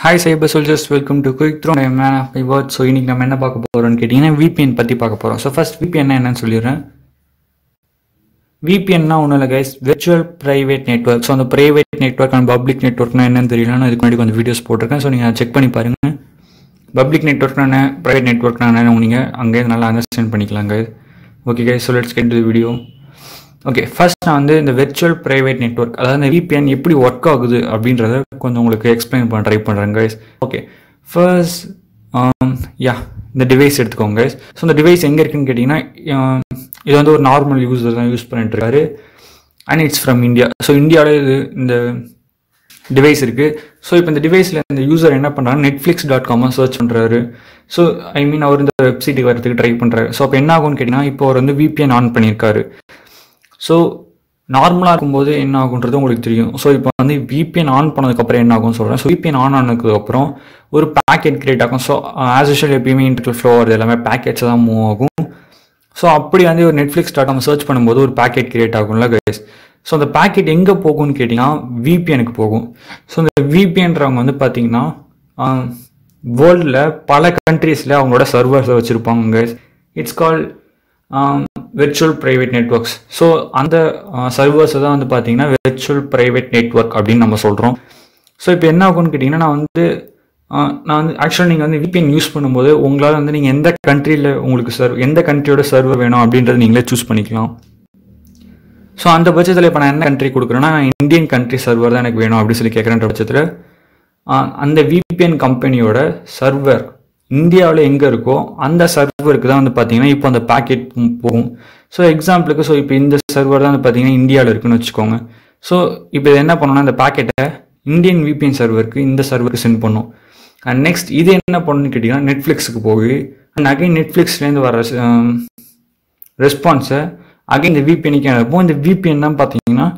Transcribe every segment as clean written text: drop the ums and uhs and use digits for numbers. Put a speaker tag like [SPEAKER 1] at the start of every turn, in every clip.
[SPEAKER 1] Hi Cyber Soldiers, welcome to Quick Throw. I am man of my word. So இன்னைக்கு நம்ம என்ன பார்க்க போறோம்னு கேட்டிங்கன்னா VPN பத்தி பார்க்க போறோம். So first VPN என்னன்னு சொல்லிடுறேன். VPN னா ஒண்ணும் இல்ல guys, virtual private network. So அந்த private network and public network னா என்னன்னு தெரியலனா இதுக்கு முன்னாடி கொஞ்சம் வீடியோஸ் போட்டுருக்கேன். So நீங்க செக் பண்ணி பாருங்க. Public network னா என்ன, private network னா என்ன நீங்க அங்கேயே நல்லா அண்டர்ஸ்டாண்ட் பண்ணிக்கலாம் guys. Okay guys, so let's get into the video. Okay, first நான் வந்து இந்த விர்ச்சுவல் ப்ரைவேட் நெட்ஒர்க், அதாவது இந்த VPN எப்படி ஒர்க் ஆகுது அப்படின்றத கொஞ்சம் உங்களுக்கு எக்ஸ்பிளைன் பண்ண ட்ரை பண்ணுறேன் கைஸ். ஓகே, ஃபர்ஸ்ட் இந்த டிவைஸ் எடுத்துக்கோங்க கைஸ். ஸோ இந்த டிவைஸ் எங்கே இருக்குன்னு கேட்டிங்கன்னா, இது வந்து ஒரு நார்மல் யூஸர் தான் யூஸ் பண்ணிட்டு இருக்காரு and it's from India. So இந்தியாவில் இது இந்த டிவைஸ் இருக்குது. ஸோ இப்போ இந்த டிவைஸில் இந்த யூசர் என்ன பண்ணுறாரு, netflix.com சர்ச் பண்ணுறாரு. ஸோ ஐ மீன் அவர் இந்த வெப்சைட்டுக்கு வரதுக்கு ட்ரை பண்ணுறாரு. ஸோ அப்போ என்ன ஆகும்னு கேட்டிங்கன்னா, இப்போ அவர் வந்து VPN ஆன் பண்ணியிருக்காரு. ஸோ நார்மலாக இருக்கும்போது என்ன ஆகுன்றது உங்களுக்கு தெரியும். ஸோ இப்போ வந்து VPN ஆன் பண்ணதுக்கப்புறம் என்ன ஆகும்னு சொல்கிறேன். ஸோ VPN ஆன் ஆனதுக்கப்புறம் ஒரு பேக்கெட் கிரியேட் ஆகும். ஸோ ஆஸ் யூஷுவல் எப்பயுமே இன்டர்நெட் ஃப்ளோ வருது, எல்லாமே பேக்கெட்ஸ் தான் மூவ் ஆகும். ஸோ அப்படி வந்து ஒரு netflix.com சர்ச் பண்ணும்போது ஒரு பேக்கெட் கிரியேட் ஆகும்ல கைஸ். ஸோ அந்த பேக்கெட் எங்கே போகும்னு கேட்டிங்கன்னா VPNக்கு போகும். ஸோ இந்த VPNன்றவங்க வந்து பார்த்தீங்கன்னா வேர்ல்டில் பல கண்ட்ரீஸில் அவங்களோட சர்வர்ஸை வச்சுருப்பாங்க guys. It's call virtual private networks. So அந்த சர்வர்ஸை தான் வந்து பார்த்தீங்கன்னா விர்ச்சுவல் ப்ரைவேட் நெட்ஒர்க் அப்படின்னு நம்ம சொல்கிறோம். ஸோ இப்போ என்ன ஆகும்னு கேட்டிங்கன்னா, நான் வந்து ஆக்சுவலாக நீங்கள் வந்து VPN யூஸ் பண்ணும்போது உங்களால் வந்து நீங்கள் எந்த கண்ட்ரியில் உங்களுக்கு எந்த கண்ட்ரியோட சர்வர் வேணும் அப்படின்றத நீங்களே சூஸ் பண்ணிக்கலாம். ஸோ அந்த பட்சத்தில் இப்போ நான் என்ன கண்ட்ரி கொடுக்குறேன்னா, இந்தியன் கண்ட்ரி சர்வர் தான் எனக்கு வேணும் அப்படின்னு சொல்லி கேட்குறேன்ற பட்சத்தில் அந்த VPN கம்பெனியோட சர்வர் இந்தியாவில் எங்கே இருக்கோ அந்த சர்வருக்கு தான் வந்து பார்த்தீங்கன்னா இப்போ அந்த பேக்கெட் போகும். ஸோ எக்ஸாம்பிளுக்கு, ஸோ இப்போ இந்த சர்வர் தான் வந்து பார்த்தீங்கன்னா இந்தியாவில் இருக்குன்னு வச்சுக்கோங்க. ஸோ இப்போ இது என்ன பண்ணணும்னா, இந்த பேக்கெட்டை இந்தியன் VPN சர்வருக்கு இந்த சர்வருக்கு சென்ட் பண்ணும். அண்ட் நெக்ஸ்ட் இது என்ன பண்ணணும்னு கேட்டிங்கன்னா, நெட்ஃப்ளிக்ஸுக்கு போய் அண்ட் அகைன் நெட்ஃப்ளிக்ஸ்லேருந்து வர ரெஸ்பான்ஸை அகைன் இந்த VPNக்கு அனுப்பும். இந்த VPN தான் பார்த்தீங்கன்னா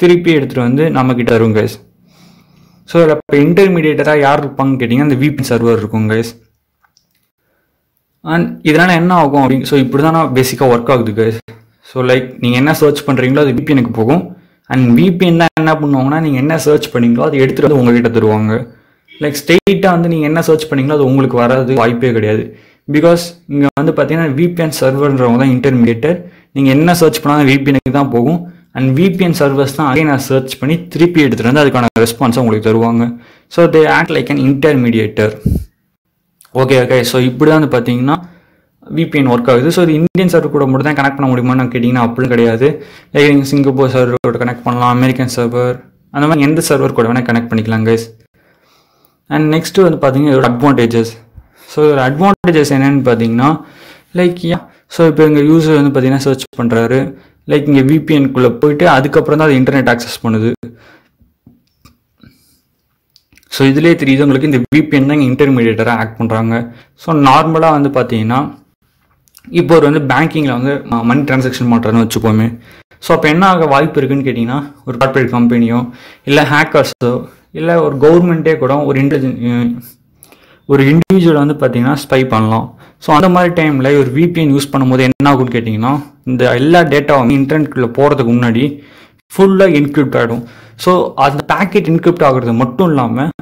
[SPEAKER 1] திருப்பி எடுத்துகிட்டு வந்து நம்மக்கிட்ட வரும் கைஸ். ஸோ இப்போ இன்டர்மீடியேட்டராக யார் இருப்பாங்கன்னு கேட்டிங்கன்னா, இந்த VPN சர்வர் இருக்கும் கைஸ். அண்ட் இதனால் என்ன ஆகும் அப்படின்னு, ஸோ இப்படி தான் பேசிக்காக ஒர்க் ஆகுது கைஸ். ஸோ லைக் நீங்கள் என்ன சர்ச் பண்ணுறீங்களோ அது VPNக்கு போகும். அண்ட் VPN தான் என்ன பண்ணுவாங்கன்னா, நீங்கள் என்ன சர்ச் பண்ணீங்களோ அதை எடுத்துகிட்டு வந்து உங்கள்கிட்ட தருவாங்க. லைக் ஸ்ட்ரெயிட்டாக வந்து நீங்கள் என்ன சர்ச் பண்ணீங்களோ அது உங்களுக்கு வராது வாய்ப்பே கிடையாது. பிகாஸ் இங்கே வந்து பார்த்தீங்கன்னா VPN சர்வர்ன்றவங்க தான் இன்டர்மீடியேட்டர். நீங்கள் என்ன சர்ச் பண்ணாலும் VPNக்கு தான் போகும். அண்ட் VPN சர்வர்ஸ் தான் அகைன் சர்ச் பண்ணி திருப்பி எடுத்துகிட்டு வந்து அதுக்கான ரெஸ்பான்ஸை உங்களுக்கு தருவாங்க. So they act like an intermediator. Okay, so இப்படி தான் வந்து பார்த்தீங்கன்னா VPN ஒர்க் ஆகுது. ஸோ இது இந்தியன் சர்வர் கூட மட்டும் தான் கனெக்ட் பண்ண முடியுமான்னு கேட்டிங்கன்னா அப்படியும் கிடையாது. லைக் நீங்கள் சிங்கப்பூர் சர்வரோட கனெக்ட் பண்ணலாம், அமெரிக்கன் சர்வர், அந்த மாதிரி எந்த சர்வர் கூட வேணால் கனெக்ட் பண்ணிக்கலாம் கைஸ். அண்ட் நெக்ஸ்ட்டு வந்து பார்த்தீங்கன்னா இதோட அட்வான்டேஜஸ். ஸோ இதோட அட்வான்டேஜஸ் என்னென்னு பார்த்தீங்கன்னா, லைக் ஸோ இப்போ எங்கள் யூஸர் வந்து பார்த்தீங்கன்னா சர்ச் பண்ணுறாரு, லைக் இங்கே VPNக்குள்ளே போயிட்டு அதுக்கப்புறம் தான் அது இன்டர்நெட் ஆக்சஸ் பண்ணுது. ஸோ இதிலே தெரியுது உங்களுக்கு இந்த VPN தான் இங்கே இன்டர்மீடியேட்டராக ஆக்ட் பண்ணுறாங்க. ஸோ நார்மலாக வந்து பார்த்தீங்கன்னா இப்போ ஒரு வந்து பேங்கிங்கில் வந்து மணி டிரான்சாக்ஷன் பண்ணுறதுன்னு வச்சுப்போமே. ஸோ அப்போ என்ன ஆக வாய்ப்பு இருக்குதுன்னு கேட்டிங்கன்னா, ஒரு கார்பரேட் கம்பெனியோ இல்லை ஹேக்கர்ஸோ இல்லை ஒரு கவர்மெண்ட்டே கூட ஒரு இண்டிவிஜுவலை வந்து பார்த்தீங்கன்னா ஸ்பை பண்ணலாம். ஸோ அந்த மாதிரி டைமில் ஒரு VPN யூஸ் பண்ணும்போது என்ன ஆகும்னு கேட்டிங்கன்னா, இந்த எல்லா டேட்டாவும் இன்டர்நெட்டுக்குள்ளே போகிறதுக்கு முன்னாடி ஃபுல்லாக என்கிரிப்ட் ஆகிடும். ஸோ அந்த பேக்கெட் என்கிரிப்ட் ஆகிறது மட்டும் இல்லாமல்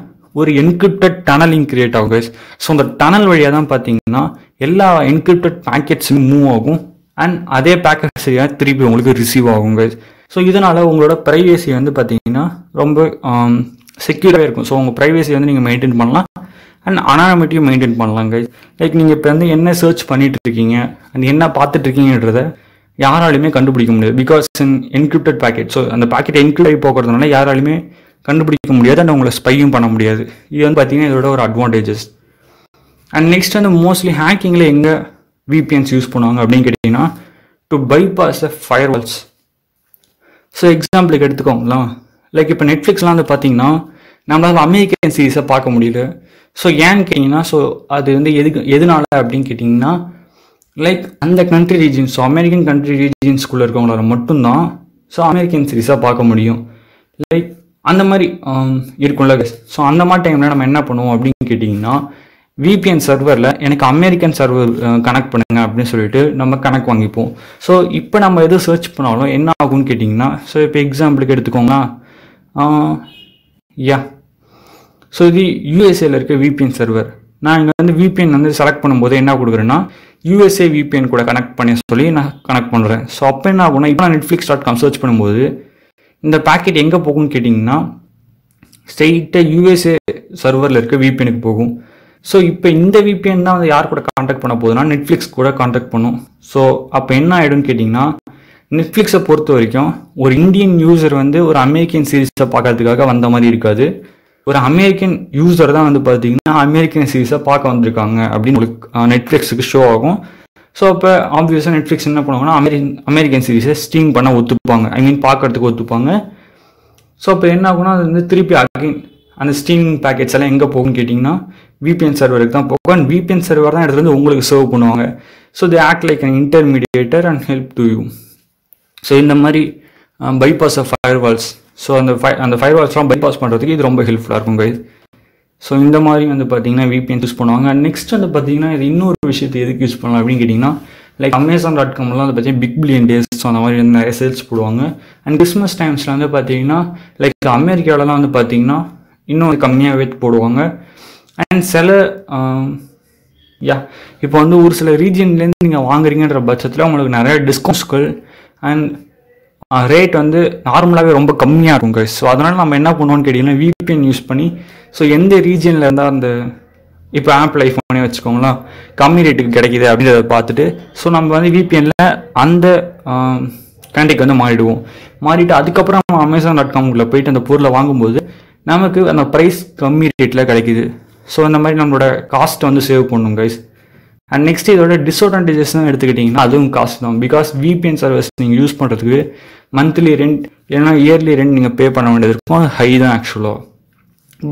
[SPEAKER 1] ஒரு என்கிரிப்டட் டனலிங் கிரியேட் ஆகும் கைஸ். ஸோ அந்த டனல் வழியாக தான் பார்த்தீங்கன்னா எல்லா என்கிரிப்டட் பேக்கெட்ஸும் மூவ் ஆகும். அண்ட் அதே பேக்கெட் சரியாக திருப்பி உங்களுக்கு ரிசீவ் ஆகும் கைஸ். ஸோ இதனால் உங்களோட ப்ரைவேசி வந்து பார்த்தீங்கன்னா ரொம்ப செக்யூராகவே இருக்கும். ஸோ உங்கள் ப்ரைவேசி வந்து நீங்கள் மெயின்டைன் பண்ணலாம் அண்ட் அனானிமிட்டியும் மெயின்டைன் பண்ணலாம் கைஸ். லைக் நீங்கள் இப்போ வந்து என்ன சர்ச் பண்ணிட்டு இருக்கீங்க அண்ட் என்ன பார்த்துட்டு இருக்கீங்கன்றத யாராலையுமே கண்டுபிடிக்க முடியாது. Because encrypted packet. ஸோ அந்த பேக்கெட் என்கிரிப்ட் ஆகி போகிறதுனால யாராலையுமே கண்டுபிடிக்க முடியாது அண்ட் உங்களை ஸ்பையும் பண்ண முடியாது. இது வந்து பார்த்தீங்கன்னா இதோட ஒரு அட்வான்டேஜஸ். அண்ட் நெக்ஸ்ட் வந்து மோஸ்ட்லி ஹேக்கிங்கில் எங்கே VPNs யூஸ் பண்ணுவாங்க அப்படின்னு கேட்டிங்கன்னா, to bypass the firewalls. So எக்ஸாம்பிளுக்கு எடுத்துக்கோங்களா, லைக் இப்போ நெட்ஃப்ளிக்ஸ்லாம் வந்து பார்த்தீங்கன்னா நம்மளால் அமெரிக்கன் சீரீஸை பார்க்க முடியல. ஸோ ஏன்னு கேட்டிங்கன்னா, ஸோ அது வந்து எதனால அப்படின்னு கேட்டிங்கன்னா, லைக் அந்த country regions, so American country ரீஜியன்ஸ்குள்ளே இருக்கவங்களால மட்டும்தான் ஸோ அமெரிக்கன் சீரீஸாக பார்க்க முடியும். லைக் அந்த மாதிரி இருக்கும்ல. ஸோ அந்த மாதிரி டைமில் நம்ம என்ன பண்ணுவோம் அப்படின்னு கேட்டிங்கன்னா, VPN சர்வரில் எனக்கு அமெரிக்கன் சர்வர் கனெக்ட் பண்ணுங்க அப்படின்னு சொல்லிட்டு நம்ம கனெக்ட் வாங்கிப்போம். ஸோ இப்போ நம்ம எது சர்ச் பண்ணாலும் என்ன ஆகும்னு கேட்டிங்கன்னா, ஸோ இப்போ எக்ஸாம்பிளுக்கு எடுத்துக்கோங்க, ஸோ இது யூஎஸ்ஏல இருக்க விபிஎன் சர்வர். நான் இங்கே வந்து விபிஎன் வந்து செலக்ட் பண்ணும்போது என்ன கொடுக்குறேன்னா யூஎஸ்ஏ விபிஎன் கூட கனெக்ட் பண்ணி சொல்லி நான் கனெக்ட் பண்ணுறேன். ஸோ அப்போ என்ன ஆகும்னா இப்போ நான் Netflix.com சர்ச் பண்ணும்போது இந்த பேக்கெட் எங்கே போகும்னு கேட்டிங்கன்னா ஸ்ட்ரெயிட்டாக யூஎஸ்ஏ சர்வரில் இருக்க விபிஎனுக்கு போகும். ஸோ இப்போ இந்த விபிஎன் தான் வந்து யார் கூட கான்டாக்ட் பண்ண போகுதுன்னா நெட்ஃப்ளிக்ஸ் கூட கான்டாக்ட் பண்ணும். ஸோ அப்போ என்ன ஆகிடும்னு கேட்டிங்கன்னா நெட்ஃப்ளிக்ஸை பொறுத்த வரைக்கும் ஒரு இந்தியன் யூசர் வந்து ஒரு அமெரிக்கன் சீரீஸை பார்க்கறதுக்காக வந்த மாதிரி இருக்காது. ஒரு அமெரிக்கன் யூசர் தான் வந்து பார்த்தீங்கன்னா அமெரிக்கன் சீரீஸை பார்க்க வந்திருக்காங்க அப்படின்னு உங்களுக்கு நெட்ஃப்ளிக்ஸுக்கு ஷோ ஆகும். ஸோ அப்போ ஆப்வியஸாக நெட்ஃப்ளிக்ஸ் என்ன பண்ணுவாங்கன்னா அமெரிக்கன் சீரீஸை ஸ்ட்ரீம் பண்ண ஒத்துப்பாங்க, பார்க்கறதுக்கு ஒத்துப்பாங்க. ஸோ அப்போ என்ன ஆகும்னா அது வந்து திருப்பி அகைன் அந்த ஸ்ட்ரீமிங் பேக்கெட்ஸ் எல்லாம் எங்கே போகும்னு கேட்டிங்கன்னா விபிஎன் சர்வருக்கு தான் போகும். அண்ட் விபிஎன் சர்வர் தான் எடுத்து வந்து உங்களுக்கு சர்வ் பண்ணுவாங்க. So they act like an intermediator and help to you. So இந்த மாதிரி பைபாஸ் ஆஃப் ஃபயர்வால்ஸ். ஸோ அந்த ஃபயர்வால்ஸ்லாம் பைபாஸ் பண்ணுறதுக்கு இது ரொம்ப ஹெல்ப்ஃபுல்லாக இருக்கும் கைஸ். ஸோ இந்த மாதிரி வந்து பார்த்தீங்கன்னா விபிஎன் யூஸ் பண்ணுவாங்க. அண்ட் நெக்ஸ்ட் வந்து பார்த்தீங்கன்னா இது இன்னொரு விஷயத்தை எதுக்கு யூஸ் பண்ணலாம் அப்படின்னு கேட்டிங்கன்னா லைக் Amazon.comலாம் வந்து பார்த்தீங்கன்னா பிக் பில்லியன் டேஸ் ஸோ அந்த மாதிரி நிறைய சேல்ஸ் போடுவாங்க. அண்ட் கிறிஸ்மஸ் டைம்ஸில் வந்து பார்த்தீங்கன்னா லைக் அமெரிக்காவிலலாம் வந்து பார்த்தீங்கன்னா இன்னும் கம்மியாகவே போடுவாங்க. அண்ட் சில இப்போ வந்து ஒரு சில ரீஜன்லேருந்து நீங்கள் வாங்குறீங்கன்ற பட்சத்தில் உங்களுக்கு நிறைய டிஸ்கவுண்ட்ஸ்கள் அண்ட் ரேட் வந்து நார்மலாகவே ரொம்ப கம்மியாக இருக்கும் கைஸ். ஸோ அதனால் நம்ம என்ன பண்ணுவோம்னு கேட்டிங்கன்னா விபிஎன் யூஸ் பண்ணி ஸோ எந்த ரீஜனில் இருந்தால் அந்த இப்போ ஆப்பிள் ஐஃபோனே வச்சுக்கோங்களேன் கம்மி ரேட்டுக்கு கிடைக்கிது அப்படின்றத பார்த்துட்டு ஸோ நம்ம வந்து விபிஎனில் அந்த கண்ட்ரிக்கு வந்து மாறிட்டு அதுக்கப்புறம் நம்ம Amazon.com போயிட்டு அந்த பொருளை வாங்கும்போது நமக்கு அந்த ப்ரைஸ் கம்மி ரேட்டில் கிடைக்கிது. ஸோ அந்த மாதிரி நம்மளோட காஸ்ட்டை வந்து சேவ் பண்ணும் கைஸ். அண்ட் நெக்ஸ்ட் இதோட டிஸ்அட்வான்டேஜஸ்லாம் எடுத்துக்கிட்டிங்கன்னா அதுவும் காஸ்ட் தான். பிகாஸ் விபிஎன் சர்வீஸ் நீங்கள் யூஸ் பண்ணுறதுக்கு மந்த்லி ரெண்ட் இல்லைனா இயர்லி ரெண்ட் நீங்கள் பே பண்ண வேண்டியது இருக்கும். அது ஹை தான் ஆக்சுவலாக.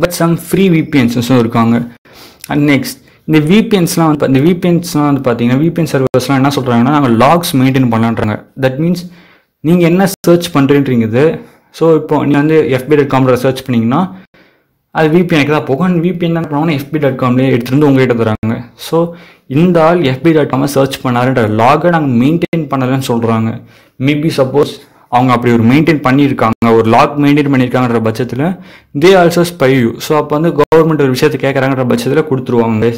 [SPEAKER 1] பட் சம் ஃப்ரீ விபிஎன்ஸும் இருக்காங்க. அண்ட் நெக்ஸ்ட் இந்த விபிஎன்ஸ்லாம் வந்து பார்த்தீங்கன்னா விபிஎன் சர்வர்ஸ்லாம் என்ன சொல்கிறாங்கன்னா நாங்கள் லாக்ஸ் மெயின்டைன் பண்ணலான்றாங்க. தட் மீன்ஸ் நீங்கள் என்ன சர்ச் பண்ணுறீங்கிறது. ஸோ இப்போ நீங்கள் வந்து FB.comல சர்ச் பண்ணிங்கன்னா அது விபிஎனுக்கு தான் போகும். அண்ட் விபிஎன் என்ன பண்ணுவாங்கன்னா FB.comலேயே எடுத்துகிட்டு வந்து உங்கள்கிட்ட தராங்க. ஸோ இந்த ஆள் FB.com சர்ச் பண்ணாருன்ற லாகை நாங்கள் மெயின்டைன் பண்ணலன்னு சொல்கிறாங்க. மேபி சப்போஸ் அவங்க அப்படி ஒரு மெயின்டைன் பண்ணியிருக்காங்க, ஒரு லாக் மெயின்டைன் பண்ணியிருக்காங்கன்ற பட்சத்தில் they also spy you. So அப்போ வந்து கவர்மெண்ட் ஒரு விஷயத்தை கேட்குறாங்கன்ற பட்சத்தில் கொடுத்துருவாங்க.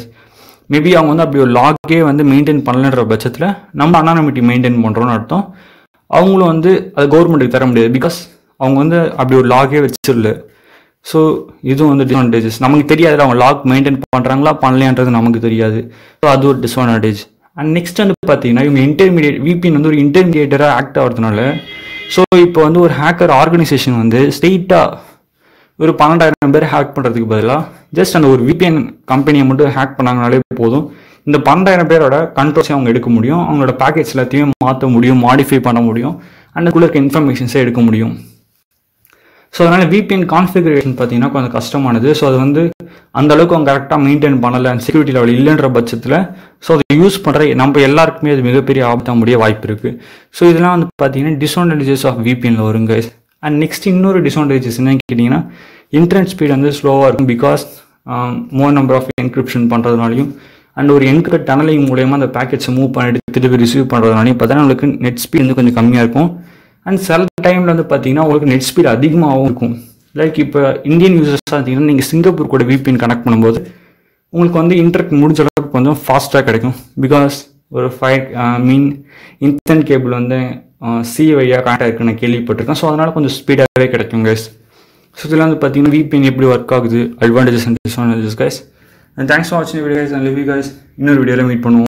[SPEAKER 1] மேபி அவங்க வந்து அப்படி ஒரு லாக்கே வந்து மெயின்டைன் பண்ணலன்ற பட்சத்தில் நம்ம அனானிமிட்டி மெயின்டைன் பண்ணுறோன்னு அர்த்தம். அவங்களும் வந்து அது கவர்மெண்ட்டுக்கு தர முடியாது. பிகாஸ் அவங்க வந்து அப்படி ஒரு லாகே வச்சிடல. ஸோ இதுவும் வந்து டிஸ்அட்வான்டேஜஸ். நமக்கு தெரியாது அவங்க லாக் மெயின்டைன் பண்ணுறாங்களா பண்ணலையான்றது நமக்கு தெரியாது. ஸோ அது ஒரு டிஸ்அட்வான்டேஜ். அண்ட் நெக்ஸ்ட் வந்து பார்த்தீங்கன்னா இவங்க விபிஎன் வந்து ஒரு இன்டர்மீடியேட்டராக ஆக்ட் ஆகிறதுனால ஸோ இப்போ வந்து ஒரு ஹேக்கர் ஆர்கனைசேஷன் வந்து ஸ்ட்ரெயிட்டாக ஒரு 12,000 பேர் ஹேக் பண்ணுறதுக்கு பதிலாக ஜஸ்ட் அந்த ஒரு விபிஎன் கம்பெனியை மட்டும் ஹேக் பண்ணாங்கனாலே போதும். இந்த 12,000 பேரோட கண்ட்ரோல்ஸை அவங்க எடுக்க முடியும், அவங்களோட பேக்கேஜ் எல்லாத்தையும் மாற்ற முடியும், மாடிஃபை பண்ண முடியும், அண்ட் அதுக்குள்ள இருக்க இன்ஃபர்மேஷன்ஸை எடுக்க முடியும். ஸோ அதனால் விபிஎன் கான்ஃபிகரேஷன் பார்த்தீங்கன்னா கொஞ்சம் கஷ்டமானது. ஸோ அது வந்து அந்தளவுக்கு அவங்க கரெக்டாக மெயின்டைன் பண்ணலை, அண்ட் செக்யூரிட்டி லெவல் இல்லைன்ற பட்சத்தில் ஸோ அதை யூஸ் பண்ணுற நம்ம எல்லாருக்குமே அது மிகப்பெரிய ஆபத்தாக முடிய வாய்ப்பு இருக்குது. ஸோ இதெல்லாம் வந்து பார்த்தீங்கன்னா டிஸ்அட்வான்டேஜஸ் ஆஃப் விபிஎனில் வருங்க. அண்ட் நெக்ஸ்ட் இன்னொரு டிஸ்அட்வான்டேஜஸ் என்னன்னு கேட்டிங்கன்னா இன்டர்நெட் ஸ்பீட் வந்து ஸ்லோவாக இருக்கும். Because more number of encryption பண்ணுறதுனாலையும் அண்ட் ஒரு என்கிரிப்ட் டனலிங் மூலயமா அந்த பேக்கெட்ஸை மூவ் பண்ணிட்டு திருப்பி ரிசீவ் பண்ணுறதுனாலையும் பார்த்தீங்கன்னா உங்களுக்கு நெட் ஸ்பீட் வந்து கொஞ்சம் கம்மியாக இருக்கும். அண்ட் சில டைமில் வந்து பார்த்தீங்கன்னா உங்களுக்கு நெட் ஸ்பீட் அதிகமாகவும் இருக்கும். லைக் இப்போ இந்தியன் யூசர்ஸாக பார்த்தீங்கன்னா நீங்கள் சிங்கப்பூர் கூட விபிஎன் கனெக்ட் பண்ணும்போது உங்களுக்கு வந்து இன்டர்நெட் முடிஞ்ச அளவுக்கு கொஞ்சம் ஃபாஸ்ட்டாக கிடைக்கும். பிகாஸ் ஒரு இன்டர்நெட் கேபிள் வந்து சி வழியாக கனெக்ட் ஆகிருக்கு நான் கேள்விப்பட்டிருக்கேன். ஸோ அதனால் கொஞ்சம் ஸ்பீடாகவே கிடைக்கும் கைஸ். ஸோ இதெல்லாம் வந்து பார்த்தீங்கன்னா விபிஎன் எப்படி ஒர்க் ஆகுது, advantages and disadvantages guys. And thanks for வாட்சிங் video guys. And leave you guys. இன்னொரு வீடியோவில் மீட் பண்ணுவோம்.